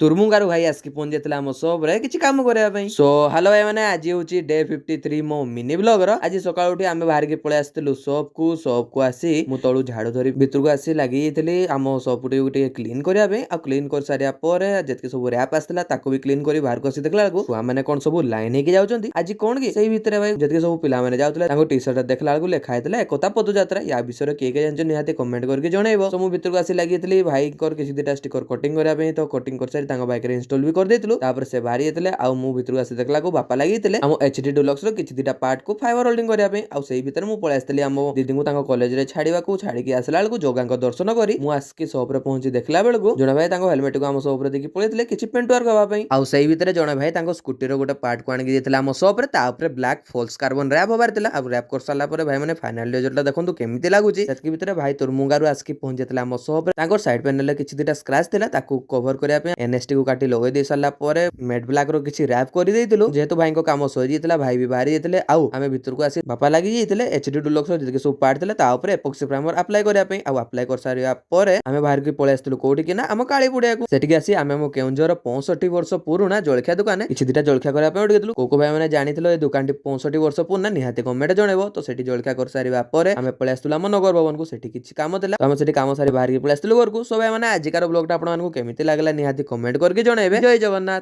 तुर्मुंगारू भाई आसकी पहुंच जाता आम सप रे किसी काम करने। सो हेलो भाई मैंने आज हूँ डे 53 मो मिनी ब्लॉगर। आज सकाल उठी आम बाहर के पलि आसलु सप को आसी मु तलू झाड़ू धरी भितर को आसी लगी आम सप क्लीन करने क्लीन कर सारा पर जितके सब रैप आसला भी क्लीन कर बाहर को देखला छुआ मैंने कौन सब लाइन होगी जाऊँ आज कौन कि सही भितर भाई जितके सब पिला जाते टी सर्ट देखला लिखाई एकता पदयात्रा या विषय किए जानते निहाती कमेंट करके जनइब। तो मुझे भितर को आसी लगी भाई किसी दुटा स्टिकर कटिंग करने तो कटिंग कर सारी बाइक रे इंस्टॉल भी कर देतिलु। तापर से बाहरी जेतले आ मु भितर को आसी देखला को बापा लागितले हम एचडी डुलक्स रो किछि दिटा पार्ट को फाइबर होल्डिंग करिया पे आ सेही भितर मु पळे आस्तली हम दीदी को तांको कॉलेज रे छाड़ीबा को छाड़ी के आसला को जोगांको दर्शन करी मु आस्की शॉप रे पहुंची देखला बेल को जणा भाई तांको हेलमेट को हम शॉप रे देखि पळेतले किछि पेंट वर्क हवा पे आ सेही भितर जणा भाई तांको स्कूटी रो गोटे पार्ट को आनि के देतला हम शॉप रे ता ऊपर ब्लैक फॉल्स कार्बन रैप हबार तिला अब रैप कर साला पर भाई माने फाइनल रिजल्ट देखंतु केमिति लागुची सेतकी भितर भाई तुरमुंगारू आस्की पहुंची जेतला हम शॉप रे तांको साइड पैनल किछि दिटा स्क्रैच थिला ताकू कवर करिया पे एनएसटी को काटी लगै दे साला पर मेट ब्लैक रो किछि रैप कर देइतिलु जेहेतु भाई को काम सरी जेतला भाई भी बाहरी जेतले आउ आमे भितर को आसी बापा लागि जेतले एचडी डुलक्स रो जेके सब पार्ट थिला ता ऊपर एपॉक्सी प्राइमर अप्लाई करिया पे आ अप्लाई कर सारिया पर आमे बाहर के पळे आस्तलु कोठी कि ना हम काली पुडिया को सेठी आसी आमे मो केउंझर 65 वर्ष पुरुना जळखिया दुकान किछि दिटा जळखिया करिया पे उठितलु कोको भाई माने जानिथिलो ए दुकान टी 65 वर्ष पुरुना निहाते कमेंट जणेबो। तो सेठी जळखिया कर सारिया पर आमे पळे आस्तलु हम नगर भवन को सेठी किछि काम थिला हम सेठी काम सारी बाहर के पळे आस्तलु घर को। सो भाई माने आजिकार ब्लॉग टा आपण मानकु केमिति लागला निहाती कमेंट करके जणेबे। जय जगन्नाथ।